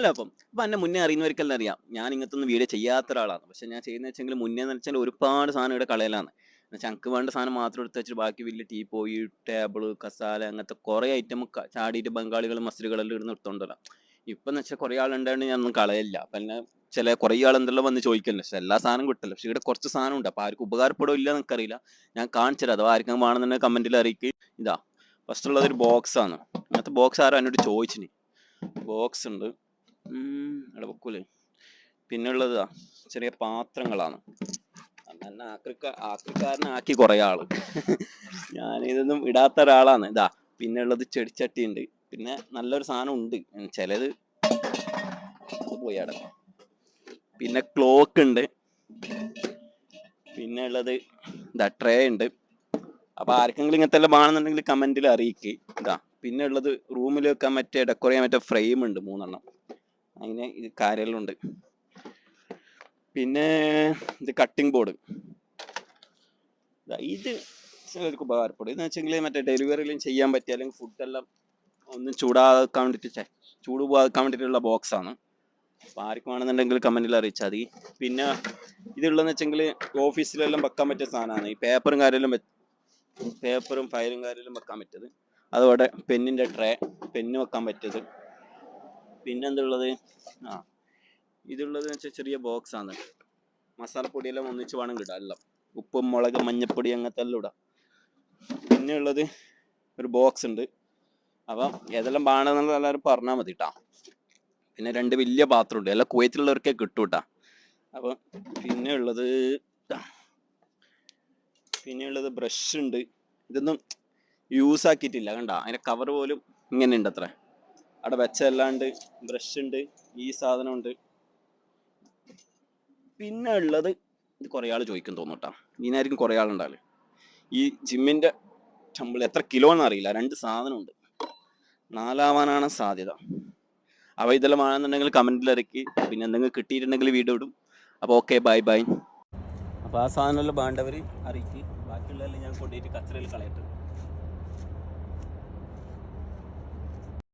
അല്ല അപ്പം എന്നെ മുന്നേ അറിയുന്നവർക്കെല്ലാം അറിയാം ഞാൻ ഇങ്ങനത്തെ ഒന്നും വീഡിയോ ചെയ്യാത്ത ഒരാളാണ്. പക്ഷെ ഞാൻ ചെയ്യുന്ന വെച്ചെങ്കിൽ മുന്നേ എന്ന് വെച്ചാൽ ഒരുപാട് സാധനം ഇവിടെ കളയലാണ്. എന്നുവെച്ചാൽ എനിക്ക് വേണ്ട സാധനം മാത്രം എടുത്ത് വെച്ചിട്ട് ബാക്കി വലിയ ടീപ്പോയി ടേബിള് കസാല അങ്ങനത്തെ കുറേ ഐറ്റം ചാടിയിട്ട് ബംഗാളികളും മസ്ലികളെല്ലാം ഇടുന്ന് എടുത്തോണ്ടല്ല. ഇപ്പം എന്ന് വെച്ചാൽ കുറേ ആളുണ്ടായിട്ട് ഞാൻ ഒന്നും കളയില്ല. അപ്പം എന്നെ ചില കുറേ ആളെന്തെല്ലാം വന്ന് ചോദിക്കല്ലോ. പക്ഷെ എല്ലാ സാധനം കിട്ടില്ല. പക്ഷെ ഇവിടെ കുറച്ച് സാധനം ഉണ്ട്. അപ്പോൾ ആർക്കും ഉപകാരപ്പെടുമോ ഇല്ല എനിക്കറിയില്ല. ഞാൻ കാണിച്ചുതരാം. അഥവാ ആർക്കും വേണമെന്നുണ്ടെങ്കിൽ കമൻറ്റിൽ അറിയിക്കുക. ഇതാ ഫസ്റ്റ് ഉള്ളത് ഒരു ബോക്സ് ആണ്. അങ്ങനത്തെ ബോക്സ് ആരും എന്നോട് ചോദിച്ചിന്. ബോക്സ് ഉണ്ട്. അവിടെ വെക്കൂലേ. പിന്നെ ഉള്ളതാ ചെറിയ പാത്രങ്ങളാണ്. അന്നെ ആക്രിക്കാരനാക്കി കുറേ ആള്. ഞാനിതൊന്നും ഇടാത്ത ഒരാളാണ്. ഇതാ പിന്നെ ഉള്ളത് ചെടിച്ചട്ടി ഉണ്ട്. പിന്നെ നല്ലൊരു സാധനം ഉണ്ട്. ചിലത് പോയി അവിടെ. പിന്നെ ക്ലോക്ക് ഉണ്ട്. പിന്നെ ഉള്ളത് ഇതാ ട്രേ ഉണ്ട്. അപ്പൊ ആർക്കെങ്കിലും ഇങ്ങനത്തെ എല്ലാം വേണമെന്നുണ്ടെങ്കിൽ കമന്റിൽ അറിയിക്കുക. ഇതാ പിന്നെ ഉള്ളത് റൂമിൽ വെക്കാൻ പറ്റിയ ഡെക്കോർ ചെയ്യാൻ പറ്റിയ ഫ്രെയിം ഉണ്ട് 3 അങ്ങനെ ഇത് കാര്യമെല്ലാം ഉണ്ട്. പിന്നെ ഇത് കട്ടിംഗ് ബോർഡ്. ഇത് ചിലർക്ക് ഉപകാരപ്പെടും. ഇതെന്ന് വെച്ചെങ്കിൽ മറ്റേ ഡെലിവറിയിലും ചെയ്യാൻ പറ്റിയ അല്ലെങ്കിൽ ഫുഡെല്ലാം ഒന്നും ചൂടാക്കാൻ വേണ്ടിയിട്ട് ചൂട് പോകാൻ വേണ്ടിയിട്ടുള്ള ബോക്സാണ്. അപ്പോൾ ആർക്കും വേണമെന്നുണ്ടെങ്കിൽ കമൻറ്റിൽ അറിയിച്ചാൽ മതി. പിന്നെ ഇതുള്ളതെന്ന് വെച്ചെങ്കിൽ ഓഫീസിലെല്ലാം വെക്കാൻ പറ്റിയ സാധനമാണ്. ഈ പേപ്പറും ഫയലും കാര്യമെല്ലാം വെക്കാൻ പറ്റിയത്. അതോടെ പെന്നിൻ്റെ ട്രേ, പെന്ന് വെക്കാൻ പറ്റിയത്. പിന്നെന്തുള്ളത്, ഇതുള്ളതെന്ന് വെച്ചാൽ ചെറിയ ബോക്സാണ്. മസാലപ്പൊടിയെല്ലാം ഒന്നിച്ച് വേണം ഇടാം. എല്ലാം ഉപ്പും മുളക് മഞ്ഞപ്പൊടി അങ്ങനത്തെ എല്ലാം ഇടാം. പിന്നെ ഉള്ളത് ഒരു ബോക്സ് ഉണ്ട്. അപ്പം ഏതെല്ലാം വേണമെന്നുള്ള എല്ലാവരും പറഞ്ഞാൽ മതി കേട്ടോ. പിന്നെ 2 വലിയ പാത്രമുണ്ട്. എല്ലാം കുവൈത്തിലുള്ളവർക്കേ കിട്ടും കേട്ടോ. അപ്പം പിന്നെ ഉള്ളത് ബ്രഷ് ഉണ്ട്. ഇതൊന്നും യൂസ് ആക്കിയിട്ടില്ല കണ്ട. അതിൻ്റെ കവർ പോലും ഇങ്ങനെ ഉണ്ട് അത്ര. അവിടെ വെച്ചല്ലാണ്ട് ബ്രഷ് ഉണ്ട്. ഈ സാധനമുണ്ട്. പിന്നെ ഉള്ളത് ഇത് കുറേ ആൾ ചോദിക്കും തോന്നുട്ടാ. ഇതിനായിരിക്കും കുറേ ആളുണ്ടാവില്ല. ഈ ജിമ്മിൻ്റെ ടംബിൾ എത്ര കിലോ എന്നറിയില്ല. 2 സാധനമുണ്ട്. 4 സാധ്യത. അപ്പോൾ ഇതെല്ലാം ആണെന്നുണ്ടെങ്കിൽ കമൻറ്റിൽ ഇറക്കി. പിന്നെ എന്തെങ്കിലും കിട്ടിയിട്ടുണ്ടെങ്കിൽ വീഡിയോ ഇടും. അപ്പോൾ ഓക്കെ, ബൈ. അപ്പോൾ ആ സാധനമെല്ലാം വേണ്ടവർ അറിയിക്കുക. ബാക്കിയുള്ളതെല്ലാം ഞാൻ കൊണ്ടുപോയിട്ട് കച്ചറയിൽ കളയട്ടെ.